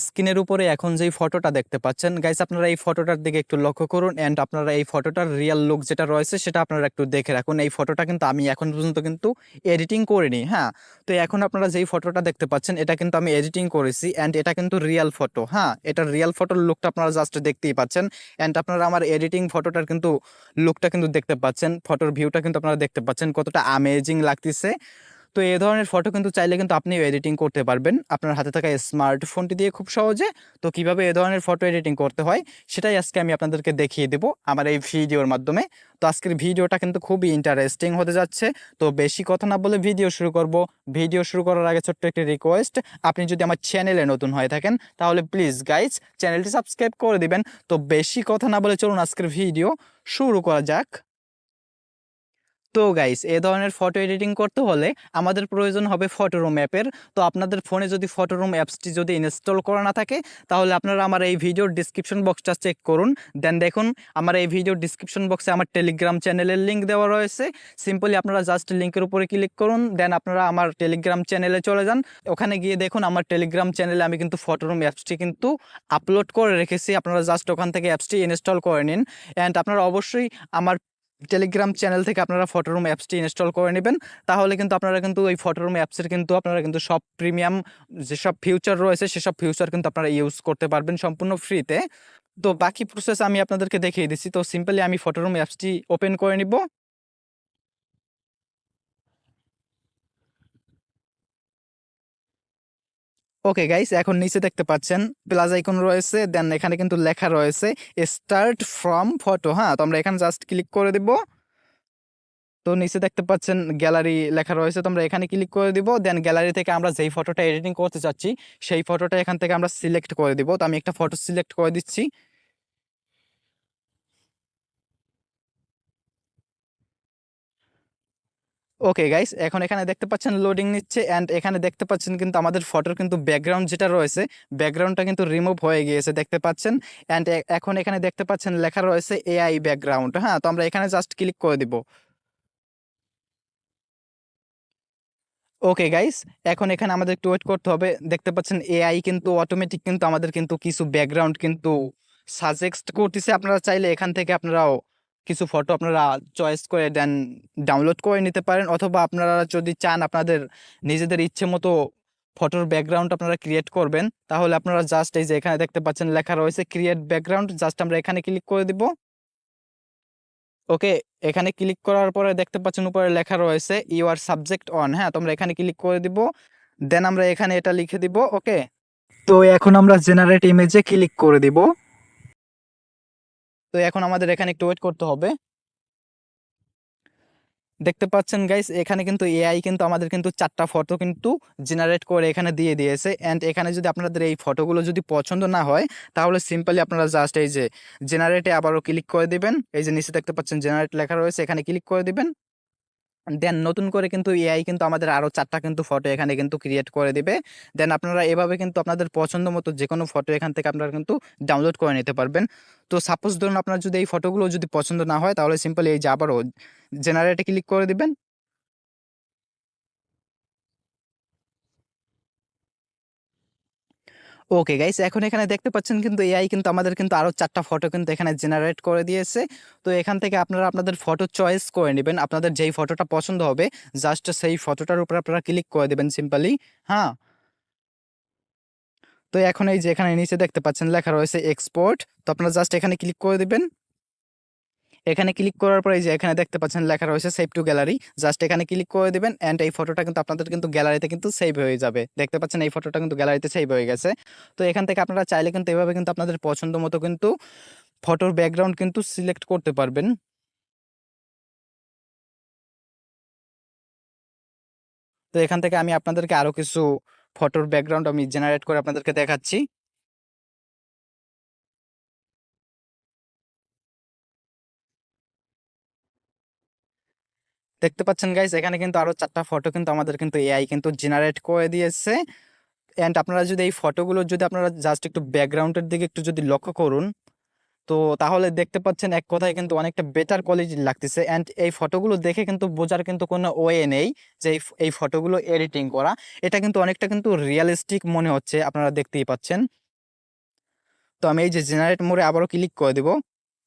স্ক্রিনের উপরে এখন যেই ফটোটা দেখতে পাচ্ছেন গাইস, আপনারা এই ফটোটার দিকে একটু লক্ষ্য করুন এন্ড আপনারা এই ফটোটার রিয়েল লুক যেটা রয়েছে সেটা আপনারা একটু দেখে রাখুন। এই ফটোটা কিন্তু আমি এখন পর্যন্ত কিন্তু এডিটিং করিনি। হ্যাঁ, তো এখন আপনারা যেই ফটোটা দেখতে পাচ্ছেন এটা কিন্তু আমি এডিটিং করেছি এন্ড এটা কিন্তু রিয়েল ফটো। হ্যাঁ, এটা রিয়েল ফটোর লুকটা আপনারা জাস্ট দেখতেই পাচ্ছেন এন্ড আপনারা আমার এডিটিং ফটোটার কিন্তু লুকটা কিন্তু দেখতে পাচ্ছেন, ফটোর ভিউটা কিন্তু আপনারা দেখতে পাচ্ছেন কতটা আমেজিং লাগতেছে। তো এই ধরনের ফটো কিন্তু চাইলে কিন্তু আপনিও এডিটিং করতে পারবেন আপনার হাতে থাকা স্মার্টফোনটি দিয়ে খুব সহজে। তো কিভাবে এ ধরনের ফটো এডিটিং করতে হয় সেটাই আজকে আমি আপনাদেরকে দেখিয়ে দেব আমার এই ভিডিওর মাধ্যমে। তো আজকের ভিডিওটা কিন্তু খুবই ইন্টারেস্টিং হতে যাচ্ছে। তো বেশি কথা না বলে ভিডিও শুরু করব। ভিডিও শুরু করার আগে ছোট্ট একটি রিকোয়েস্ট, আপনি যদি আমার চ্যানেলে নতুন হয়ে থাকেন তাহলে প্লিজ গাইজ চ্যানেলটি সাবস্ক্রাইব করে দিবেন। তো বেশি কথা না বলে চলুন আজকের ভিডিও শুরু করা যাক। তো গাইস, এ ধরনের ফটো এডিটিং করতে হলে আমাদের প্রয়োজন হবে ফটোরুম অ্যাপের। তো আপনাদের ফোনে যদি ফটোরুম অ্যাপসটি যদি ইনস্টল করা না থাকে তাহলে আপনারা আমার এই ভিডিওর ডিসক্রিপশন বক্সটা চেক করুন। দেন দেখুন আমার এই ভিডিওর ডিসক্রিপশন বক্সে আমার টেলিগ্রাম চ্যানেলের লিঙ্ক দেওয়া রয়েছে। সিম্পলি আপনারা জাস্ট লিঙ্কের উপরে ক্লিক করুন, দেন আপনারা আমার টেলিগ্রাম চ্যানেলে চলে যান। ওখানে গিয়ে দেখুন আমার টেলিগ্রাম চ্যানেলে আমি কিন্তু ফটোরুম অ্যাপসটি কিন্তু আপলোড করে রেখেছি। আপনারা জাস্ট ওখান থেকে অ্যাপসটি ইনস্টল করে নিন অ্যান্ড আপনারা অবশ্যই আমার টেলিগ্রাম চ্যানেল থেকে আপনারা ফটোরুম অ্যাপসটি ইনস্টল করে নেবেন। তাহলে কিন্তু আপনারা কিন্তু এই ফটোরুম অ্যাপসের কিন্তু আপনারা কিন্তু সব প্রিমিয়াম যেসব ফিউচার রয়েছে সেসব ফিউচার কিন্তু আপনারা ইউজ করতে পারবেন সম্পূর্ণ ফ্রিতে। তো বাকি প্রসেস আমি আপনাদেরকে দেখিয়ে দিচ্ছি। তো সিম্পলি আমি ফটোরুম অ্যাপসটি ওপেন করে নিব। ওকে গাইস, এখন নিচে দেখতে পাচ্ছেন প্লাস আইকন রয়েছে, দেন এখানে কিন্তু লেখা রয়েছে স্টার্ট ফ্রম ফটো। হ্যাঁ, তো আমরা এখানে জাস্ট ক্লিক করে দিব। তো নিচে দেখতে পাচ্ছেন গ্যালারি লেখা রয়েছে, তো আমরা এখানে ক্লিক করে দিব। দেন গ্যালারি থেকে আমরা যেই ফটোটা এডিটিং করতে চাচ্ছি সেই ফটোটা এখান থেকে আমরা সিলেক্ট করে দিব। তো আমি একটা ফটো সিলেক্ট করে দিচ্ছি। ওকে গাইস, এখন এখানে দেখতে পাচ্ছেন লোডিং নিচ্ছে অ্যান্ড এখানে দেখতে পাচ্ছেন কিন্তু আমাদের ফটোর কিন্তু ব্যাকগ্রাউন্ড যেটা রয়েছে ব্যাকগ্রাউন্ডটা কিন্তু রিমুভ হয়ে গিয়েছে দেখতে পাচ্ছেন। অ্যান্ড এখন এখানে দেখতে পাচ্ছেন লেখা রয়েছে এআই ব্যাকগ্রাউন্ড। হ্যাঁ, তো আমরা এখানে জাস্ট ক্লিক করে দিব। ওকে গাইস, এখন এখানে আমাদের একটু ওয়েট করতে হবে। দেখতে পাচ্ছেন এআই কিন্তু অটোমেটিক কিন্তু আমাদের কিন্তু কিছু ব্যাকগ্রাউন্ড কিন্তু সাজেস্ট করতেছে। আপনারা চাইলে এখান থেকে আপনারাও কিছু ফটো আপনারা চয়েস করে দেন ডাউনলোড করে নিতে পারেন, অথবা আপনারা যদি চান আপনাদের নিজেদের ইচ্ছে মতো ফটোর ব্যাকগ্রাউন্ড আপনারা ক্রিয়েট করবেন তাহলে আপনারা জাস্ট এই যে এখানে দেখতে পাচ্ছেন লেখা রয়েছে ক্রিয়েট ব্যাকগ্রাউন্ড, জাস্ট আমরা এখানে ক্লিক করে দিব। ওকে, এখানে ক্লিক করার পরে দেখতে পাচ্ছেন উপরে লেখা রয়েছে ইউর সাবজেক্ট অন। হ্যাঁ, তো আমরা এখানে ক্লিক করে দিব। দেন আমরা এখানে এটা লিখে দিব। ওকে, তো এখন আমরা জেনারেট ইমেজে ক্লিক করে দিব। তো এখন আমাদের এখানে একটু ওয়েট করতে হবে। দেখতে পাচ্ছেন গাইস, এখানে কিন্তু এআই কিন্তু আমাদের কিন্তু 4টা ফটো কিন্তু জেনারেট করে এখানে দিয়ে দিয়েছে। অ্যান্ড এখানে যদি আপনাদের এই ফটোগুলো যদি পছন্দ না হয় তাহলে সিম্পলি আপনারা জাস্ট এই যে জেনারেটে আবারও ক্লিক করে দিবেন। এই যে নিচে দেখতে পাচ্ছেন জেনারেট লেখা রয়েছে, এখানে ক্লিক করে দিবেন। দেন নতুন করে কিন্তু এআই কিন্তু আমাদের আরো 4টা কিন্তু ফটো এখানে কিন্তু ক্রিয়েট করে দিবে। দেন আপনারা এভাবে কিন্তু আপনাদের পছন্দ মতো যে কোনো ফটো এখান থেকে আপনারা কিন্তু ডাউনলোড করে নিতে পারবেন। তো সাপোজ ধরুন আপনার যদি এই ফটোগুলো যদি পছন্দ না হয় তাহলে সিম্পলি এই যে আবারও জেনারেটে ক্লিক করে দিবেন। ওকে গাইস, এখন এখানে দেখতে পাচ্ছেন কিন্তু এআই কিন্তু আমাদের কিন্তু আরো 4টা ফটো কিন্তু এখানে জেনারেট করে দিয়েছে। তো এখান থেকে আপনারা আপনাদের ফটো চয়েস করে নেবেন, আপনাদের যেই ফটোটা পছন্দ হবে জাস্ট সেই ফটোটার উপর আপনারা ক্লিক করে দেবেন সিম্পলি। হ্যাঁ, তো এখন এই যে এখানে নিচে দেখতে পাচ্ছেন লেখা রয়েছে এক্সপোর্ট, তো আপনারা জাস্ট এখানে ক্লিক করে দিবেন। এখানে ক্লিক করার পরে এই যে এখানে দেখতে পাচ্ছেন লেখা রয়েছে সেভ টু গ্যালারি, জাস্ট এখানে ক্লিক করে দিবেন অ্যান্ড এই ফটোটা কিন্তু আপনাদের কিন্তু গ্যালারিতে কিন্তু সেভ হয়ে যাবে। দেখতে পাচ্ছেন এই ফটোটা কিন্তু গ্যালারিতে সেভ হয়ে গেছে। তো এখান থেকে আপনারা চাইলে কিন্তু এভাবে কিন্তু আপনাদের পছন্দ মতো কিন্তু ফটোর ব্যাকগ্রাউন্ড কিন্তু সিলেক্ট করতে পারবেন। তো এখান থেকে আমি আপনাদেরকে আরো কিছু ফটোর ব্যাকগ্রাউন্ড আমি জেনারেট করে আপনাদেরকে দেখাচ্ছি। দেখতে পাচ্ছেন গাইস, এখানে কিন্তু আরো 4টা ফটো কিন্তু আমাদের কিন্তু এআই কিন্তু জেনারেট করে দিয়েছে। এন্ড আপনারা যদি এই ফটোগুলো যদি আপনারা জাস্ট একটু ব্যাকগ্রাউন্ডের দিকে একটু যদি লক্ষ্য করুন তো তাহলে দেখতে পাচ্ছেন এক কথায় কিন্তু অনেকটা বেটার কোয়ালিটির লাগতেছে। অ্যান্ড এই ফটোগুলো দেখে কিন্তু বোঝার কিন্তু কোনো ওয়ে নেই যে এই ফটোগুলো এডিটিং করা। এটা কিন্তু অনেকটা কিন্তু রিয়েলিস্টিক মনে হচ্ছে, আপনারা দেখতেই পাচ্ছেন। তো আমি এই যে জেনারেট মোডে আবারও ক্লিক করে দিব।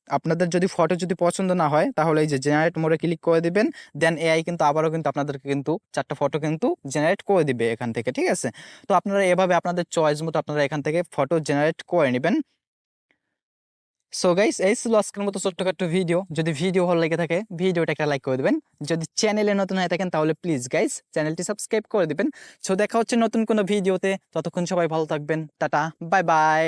আপনাদের যদি ফটো যদি পছন্দ না হয় তাহলে এই যে জেনারেট মোডে ক্লিক করে দিবেন। দেন এআই কিন্তু আবারও কিন্তু আপনাদেরকে কিন্তু 4টা ফটো কিন্তু জেনারেট করে দিবে এখান থেকে, ঠিক আছে? তো আপনারা এভাবে আপনাদের চয়েস মতো আপনারা এখান থেকে ফটো জেনারেট করে নেবেন। সো গাইস, এই ছিল আজকের মতো ছোট্টখাট্ট ভিডিও। যদি ভিডিও ভালো লেগে থাকে ভিডিওটা একটা লাইক করে দিবেন। যদি চ্যানেলে নতুন হয়ে থাকেন তাহলে প্লিজ গাইস চ্যানেলটি সাবস্ক্রাইব করে দিবেন। সো দেখা হচ্ছে নতুন কোনো ভিডিওতে। ততক্ষণ সবাই ভালো থাকবেন। Tata, bye bye.